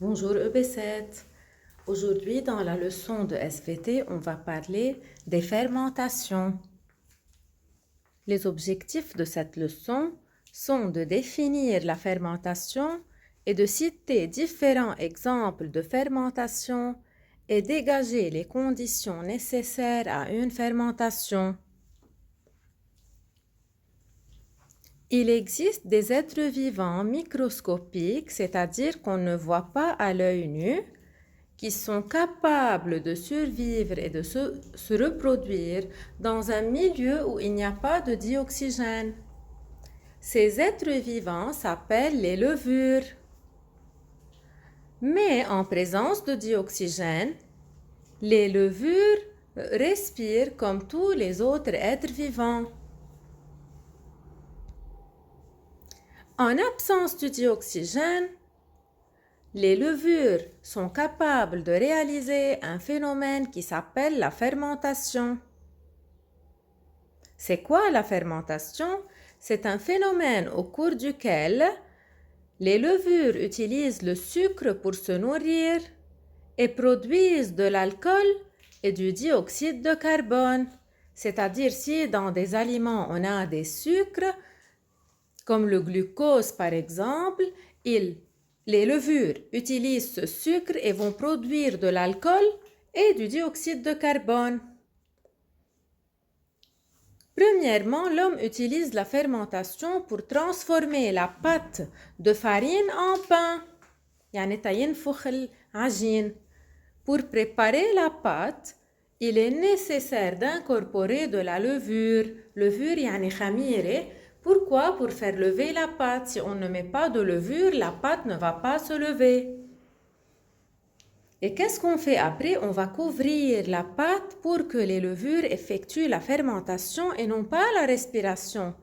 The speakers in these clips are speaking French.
Bonjour EB7. Aujourd'hui, dans la leçon de SVT, on va parler des fermentations. Les objectifs de cette leçon sont de définir la fermentation et de citer différents exemples de fermentation et dégager les conditions nécessaires à une fermentation. Il existe des êtres vivants microscopiques, c'est-à-dire qu'on ne voit pas à l'œil nu, qui sont capables de survivre et de se reproduire dans un milieu où il n'y a pas de dioxygène. Ces êtres vivants s'appellent les levures. Mais en présence de dioxygène, les levures respirent comme tous les autres êtres vivants. En absence de dioxygène, les levures sont capables de réaliser un phénomène qui s'appelle la fermentation. C'est quoi la fermentation? C'est un phénomène au cours duquel les levures utilisent le sucre pour se nourrir et produisent de l'alcool et du dioxyde de carbone. C'est-à-dire si dans des aliments on a des sucres, comme le glucose par exemple, les levures utilisent ce sucre et vont produire de l'alcool et du dioxyde de carbone. Premièrement, l'homme utilise la fermentation pour transformer la pâte de farine en pain. يعني تينفخ العجين. Pour préparer la pâte, il est nécessaire d'incorporer de la levure. Levure يعني خميرة. Pourquoi? Pour faire lever la pâte. Si on ne met pas de levure, la pâte ne va pas se lever. Et qu'est-ce qu'on fait après? On va couvrir la pâte pour que les levures effectuent la fermentation et non pas la respiration.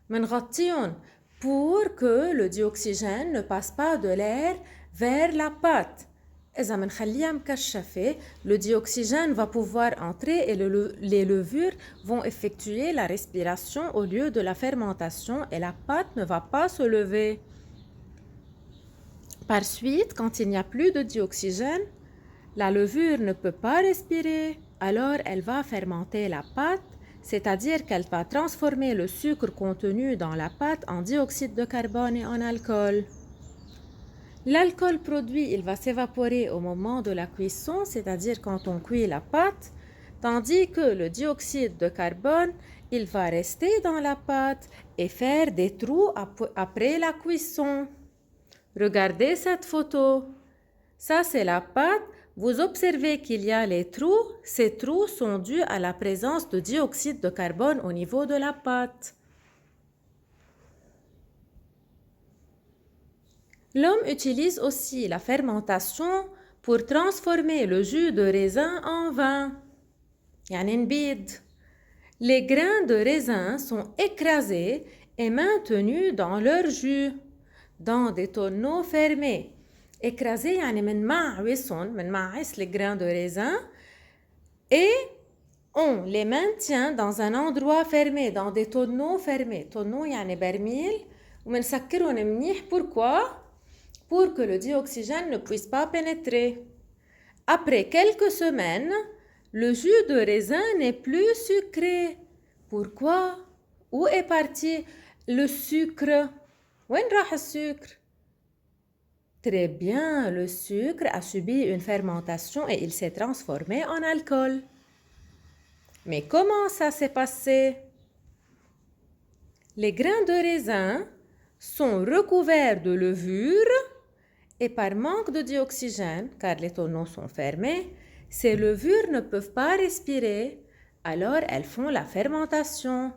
منغطيهم pour que le dioxygène ne passe pas de l'air vers la pâte. إذا منخليها مكشفة, le dioxygène va pouvoir entrer et les levures vont effectuer la respiration au lieu de la fermentation et la pâte ne va pas se lever. Par suite, quand il n'y a plus de dioxygène, la levure ne peut pas respirer, alors elle va fermenter la pâte, c'est-à-dire qu'elle va transformer le sucre contenu dans la pâte en dioxyde de carbone et en alcool. L'alcool produit, il va s'évaporer au moment de la cuisson, c'est-à-dire quand on cuit la pâte, tandis que le dioxyde de carbone, il va rester dans la pâte et faire des trous après la cuisson. Regardez cette photo. Ça, c'est la pâte. Vous observez qu'il y a les trous. Ces trous sont dus à la présence de dioxyde de carbone au niveau de la pâte. L'homme utilise aussi la fermentation pour transformer le jus de raisin en vin. يعني نبيد. Les grains de raisin sont écrasés et maintenus dans leur jus, dans des tonneaux fermés. Écrasés يعني منمعس les grains de raisin et on les maintient dans un endroit fermé, dans des tonneaux fermés. tonneaux يعني برميل ومنسكرهم منيح. Pourquoi? Pour que le dioxygène ne puisse pas pénétrer. Après quelques semaines, le jus de raisin n'est plus sucré. Pourquoi? Où est parti le sucre? وين راح السكر? Très bien, le sucre a subi une fermentation et il s'est transformé en alcool. Mais comment ça s'est passé? Les grains de raisin sont recouverts de levure et par manque de dioxygène, car les tonneaux sont fermés, ces levures ne peuvent pas respirer, alors elles font la fermentation.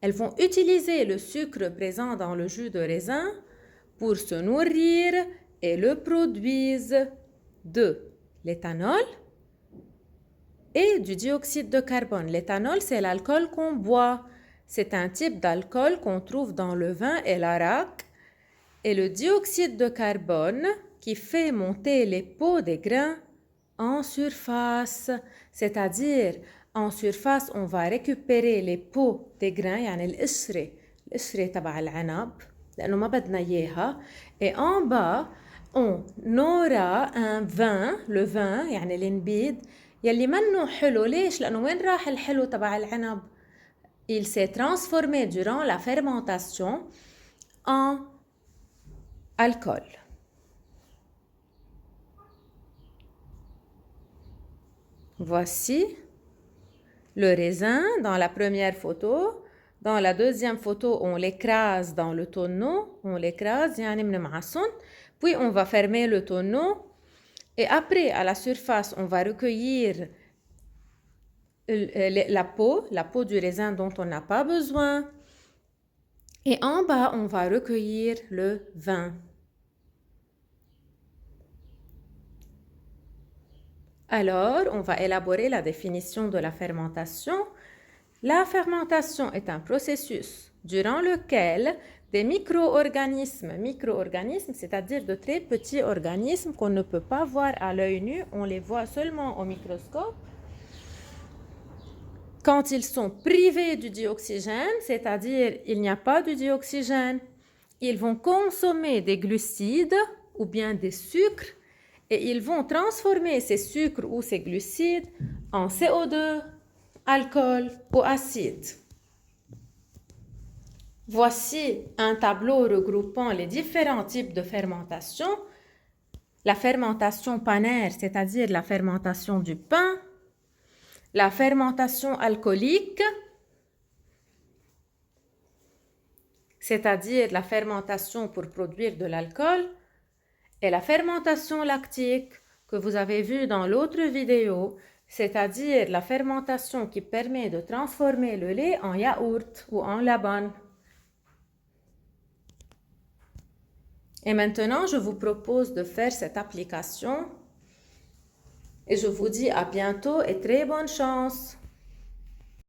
Elles vont utiliser le sucre présent dans le jus de raisin pour se nourrir et le produisent de l'éthanol et du dioxyde de carbone. L'éthanol, c'est l'alcool qu'on boit. C'est un type d'alcool qu'on trouve dans le vin et l'arak. Et le dioxyde de carbone qui fait monter les peaux des grains en surface. C'est-à-dire, en surface, on va récupérer les peaux des grains, يعني القشرة تبع العنب لأنه ما بدنا إياها. Et en bas, on aura un vin, le vin يعني النبيذ يلي منه حلو. ليش؟ لأنه وين راح الحلو تبع العنب؟ Il s'est transformé durant la fermentation en alcool. Voici le raisin dans la première photo. Dans la deuxième photo, on l'écrase dans le tonneau. On l'écrase, يعني بنمعصن. Puis on va fermer le tonneau. Et après, à la surface, on va recueillir la peau du raisin dont on n'a pas besoin. Et en bas, on va recueillir le vin. Alors, on va élaborer la définition de la fermentation. La fermentation est un processus durant lequel des micro-organismes, c'est-à-dire de très petits organismes qu'on ne peut pas voir à l'œil nu, on les voit seulement au microscope. Quand ils sont privés du dioxygène, c'est-à-dire il n'y a pas de dioxygène, ils vont consommer des glucides ou bien des sucres et ils vont transformer ces sucres ou ces glucides en CO2, alcool ou acide. Voici un tableau regroupant les différents types de fermentation. La fermentation pannaire, c'est-à-dire la fermentation du pain. La fermentation alcoolique, c'est-à-dire la fermentation pour produire de l'alcool. Et la fermentation lactique que vous avez vue dans l'autre vidéo, c'est-à-dire la fermentation qui permet de transformer le lait en yaourt ou en laban. Et maintenant, je vous propose de faire cette application et je vous dis à bientôt et très bonne chance.